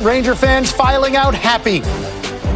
Ranger fans filing out happy.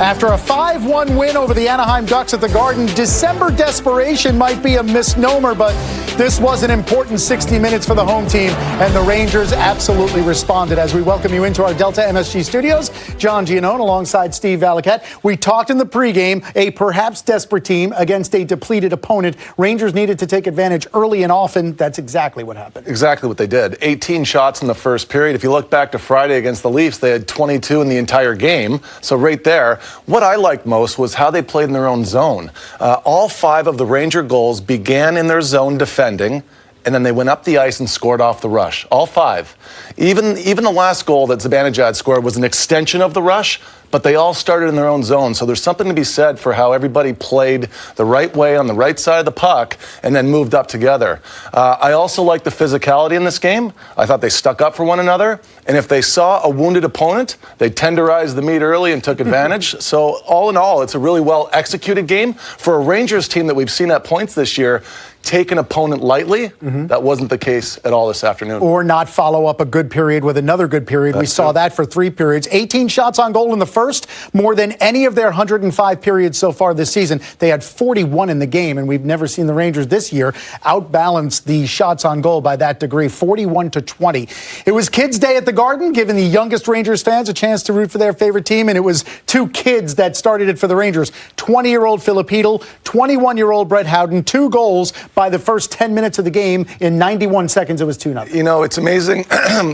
After a 5-1 win over the Anaheim Ducks at the Garden, December desperation might be a misnomer, but this was an important 60 minutes for the home team, and the Rangers absolutely responded. As we welcome you into our Delta MSG studios, John Giannone alongside Steve Valiquette. We talked in the pregame, a perhaps desperate team against a depleted opponent. Rangers needed to take advantage early and often. That's exactly what happened. Exactly what they did. 18 shots in the first period. If you look back to Friday against the Leafs, they had 22 in the entire game. So right there, what I liked most was how they played in their own zone. All 5 of the Ranger goals began in their zone defending, and then they went up the ice and scored off the rush. All 5. Even the last goal that Zibanejad scored was an extension of the rush, but they all started in their own zone. So there's something to be said for how everybody played the right way on the right side of the puck and then moved up together. I also like the physicality in this game. I thought they stuck up for one another. And if they saw a wounded opponent, they tenderized the meat early and took advantage. So all in all, it's a really well-executed game. For a Rangers team that we've seen at points this year take an opponent lightly, that wasn't the case at all this afternoon. Or not follow up a good period with another good period. We saw that for 3 periods. 18 shots on goal in the first, more than any of their 105 periods so far this season. They had 41 in the game, and we've never seen the Rangers this year outbalance the shots on goal by that degree, 41-20. It was Kids Day at the Garden, giving the youngest Rangers fans a chance to root for their favorite team, and it was 2 kids that started it for the Rangers. 20-year-old Philip Hedl, 21-year-old Brett Howden, 2 goals by the first 10 minutes of the game. In 91 seconds, it was 2-0. You know, it's amazing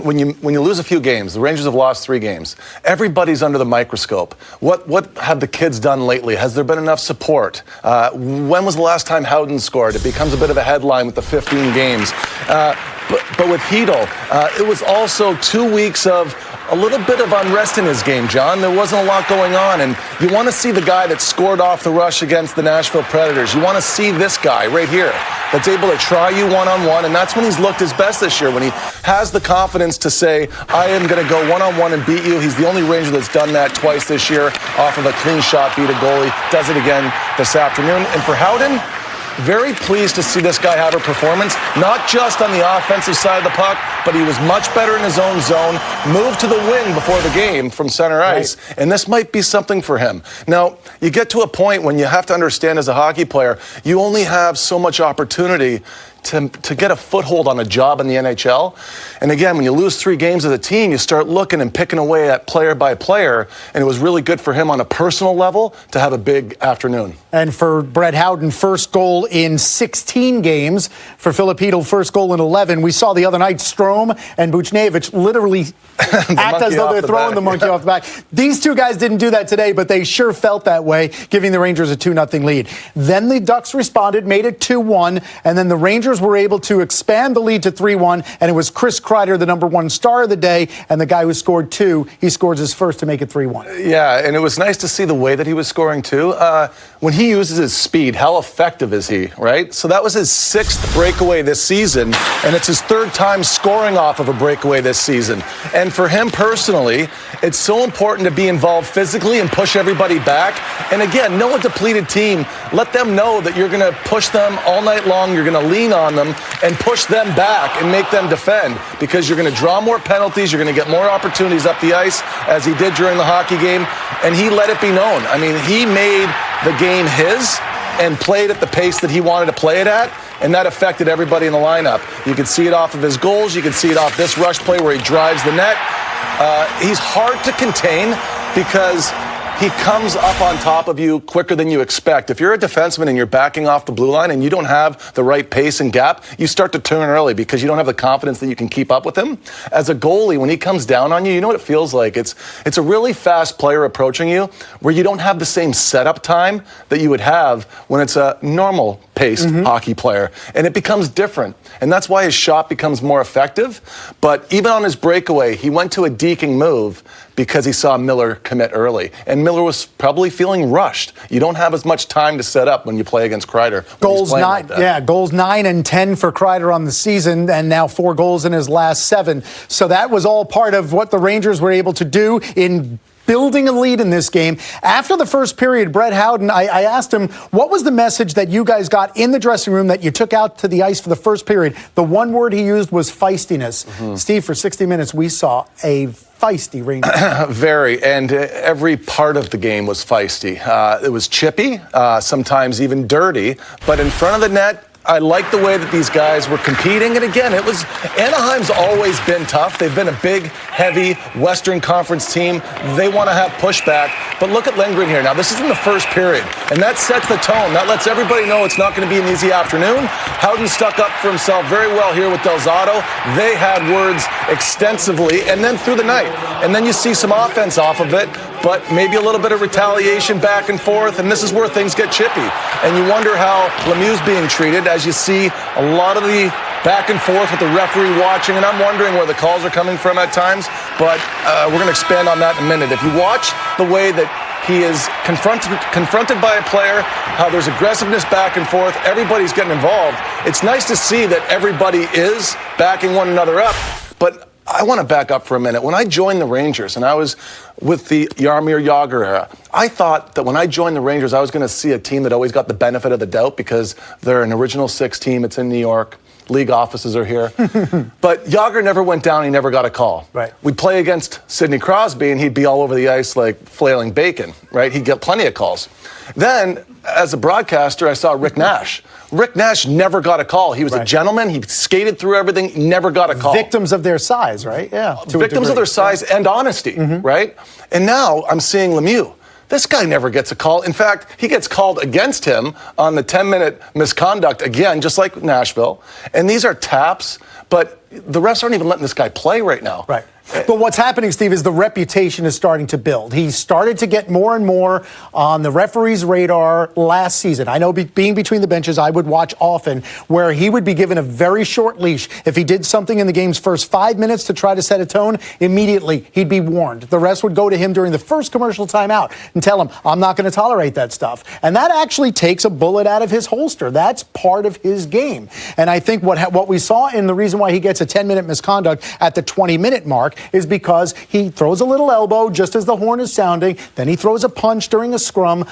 when you lose a few games. The Rangers have lost 3 games. Everybody's under the microscope. What have the kids done lately? Has there been enough support? When was the last time Howden scored? It becomes a bit of a headline with the 15 games. But with Hedl, it was also 2 weeks of a little bit of unrest in his game, John. There wasn't a lot going on, and you want to see the guy that scored off the rush against the Nashville Predators. You want to see this guy right here that's able to try you one-on-one, and that's when he's looked his best this year, when he has the confidence to say, I am going to go one-on-one and beat you. He's the only Ranger that's done that twice this year off of a clean shot, beat a goalie. Does it again this afternoon. And for Howden, very pleased to see this guy have a performance, not just on the offensive side of the puck, but he was much better in his own zone, moved to the wing before the game from center ice, and this might be something for him. Now, you get to a point when you have to understand as a hockey player, you only have so much opportunity to get a foothold on a job in the NHL. And again, when you lose 3 games as a team, you start looking and picking away at player by player, and it was really good for him on a personal level to have a big afternoon. And for Brett Howden, first goal in 16 games. For Philip Hedl, first goal in 11. We saw the other night Strome and Buchnevich literally act as though they're throwing the monkey off the back. These 2 guys didn't do that today, but they sure felt that way, giving the Rangers a 2-0 lead. Then the Ducks responded, made it 2-1, and then the Rangers were able to expand the lead to 3-1, and it was Chris Kreider, the #1 star of the day, and the guy who scored 2. He scores his first to make it 3-1. Yeah, and it was nice to see the way that he was scoring too. When he uses his speed, how effective is he, right? So that was his 6th breakaway this season, and it's his 3rd time scoring off of a breakaway this season. And for him personally, it's so important to be involved physically and push everybody back. And again, know a depleted team. Let them know that you're going to push them all night long. You're going to lean on them and push them back and make them defend, because you're going to draw more penalties. You're going to get more opportunities up the ice, as he did during the hockey game. And he let it be known. I mean, he made the game his and played at the pace that he wanted to play it at, and that affected everybody in the lineup. You can see it off of his goals. You can see it off this rush play where he drives the net. He's hard to contain because he comes up on top of you quicker than you expect. If you're a defenseman and you're backing off the blue line and you don't have the right pace and gap, you start to turn early because you don't have the confidence that you can keep up with him. As a goalie, when he comes down on you, you know what it feels like? It's a really fast player approaching you where you don't have the same setup time that you would have when it's a normal paced hockey player. And it becomes different. And that's why his shot becomes more effective. But even on his breakaway, he went to a deking move because he saw Miller commit early. And Miller was probably feeling rushed. You don't have as much time to set up when you play against Kreider. Goals 9 and 10 for Kreider on the season, and now 4 goals in his last 7. So that was all part of what the Rangers were able to do in building a lead in this game. After the first period, Brett Howden, I asked him, what was the message that you guys got in the dressing room that you took out to the ice for the first period? The one word he used was feistiness. Steve, for 60 minutes, we saw a feisty Rangers. Very, and every part of the game was feisty. It was chippy, sometimes even dirty, but in front of the net, I like the way that these guys were competing. And again, Anaheim's always been tough. They've been a big, heavy Western Conference team. They want to have pushback. But look at Lindgren here. Now, this is in the first period, and that sets the tone. That lets everybody know it's not going to be an easy afternoon. Howden stuck up for himself very well here with Del Zotto. They had words extensively, and then through the night. And then you see some offense off of it, but maybe a little bit of retaliation back and forth, and this is where things get chippy. And you wonder how Lemieux's being treated as you see a lot of the back and forth with the referee watching, and I'm wondering where the calls are coming from at times, but we're going to expand on that in a minute. If you watch the way that he is confronted by a player, how there's aggressiveness back and forth, everybody's getting involved. It's nice to see that everybody is backing one another up, but I want to back up for a minute. When I joined the Rangers and I was with the Jaromir Jagr era, I thought that when I joined the Rangers, I was going to see a team that always got the benefit of the doubt because they're an original six team. It's in New York. League offices are here. But Jagr never went down. He never got a call. Right. We'd play against Sidney Crosby, and he'd be all over the ice like flailing bacon, right? He'd get plenty of calls. Then, as a broadcaster, I saw Rick Nash. Rick Nash never got a call. He was a gentleman. He skated through everything, never got a call. Victims of their size, right? Yeah. Victims of their size and honesty, right? And now I'm seeing Lemieux. This guy never gets a call. In fact, he gets called against him on the 10-minute misconduct again, just like Nashville. And these are taps, but the refs aren't even letting this guy play right now. Right. But what's happening, Steve, is the reputation is starting to build. He started to get more and more on the referee's radar last season. I know being between the benches, I would watch often where he would be given a very short leash. If he did something in the game's first 5 minutes to try to set a tone, immediately he'd be warned. The refs would go to him during the first commercial timeout and tell him, I'm not going to tolerate that stuff. And that actually takes a bullet out of his holster. That's part of his game. And I think what we saw in the reason why he gets a 10-minute misconduct at the 20-minute mark is because he throws a little elbow just as the horn is sounding, then he throws a punch during a scrum.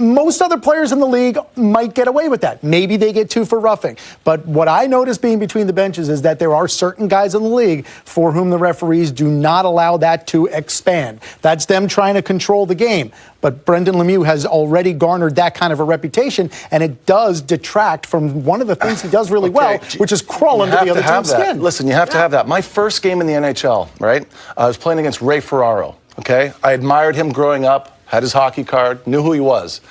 Most other players in the league might get away with that. Maybe they get 2 for roughing. But what I noticed being between the benches is that there are certain guys in the league for whom the referees do not allow that to expand. That's them trying to control the game. But Brendan Lemieux has already garnered that kind of a reputation, and it does detract from one of the things he does really well, which is crawl under the other team's skin. Listen, you have to have that. My first game in the NHL, right, I was playing against Ray Ferraro, okay? I admired him growing up. Had his hockey card, knew who he was.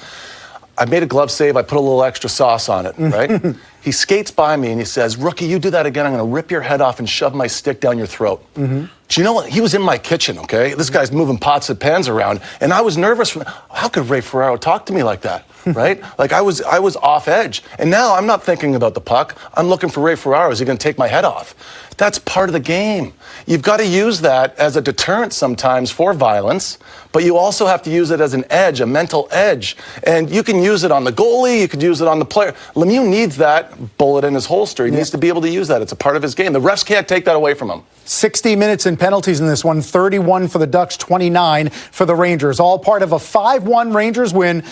I made a glove save. I put a little extra sauce on it, right? He skates by me and he says, "Rookie, you do that again, I'm going to rip your head off and shove my stick down your throat." Do you know what? He was in my kitchen, okay? This guy's moving pots and pans around, and I was nervous. How could Ray Ferraro talk to me like that, right? Like I was off edge. And now I'm not thinking about the puck. I'm looking for Ray Ferraro. Is he going to take my head off? That's part of the game. You've got to use that as a deterrent sometimes for violence, but you also have to use it as an edge, a mental edge. And you can use it on the goalie, you could use it on the player. Lemieux needs that bullet in his holster. He needs to be able to use that. It's a part of his game. The refs can't take that away from him. 60 minutes in penalties in this one, 31 for the Ducks, 29 for the Rangers. All part of a 5-1 Rangers win.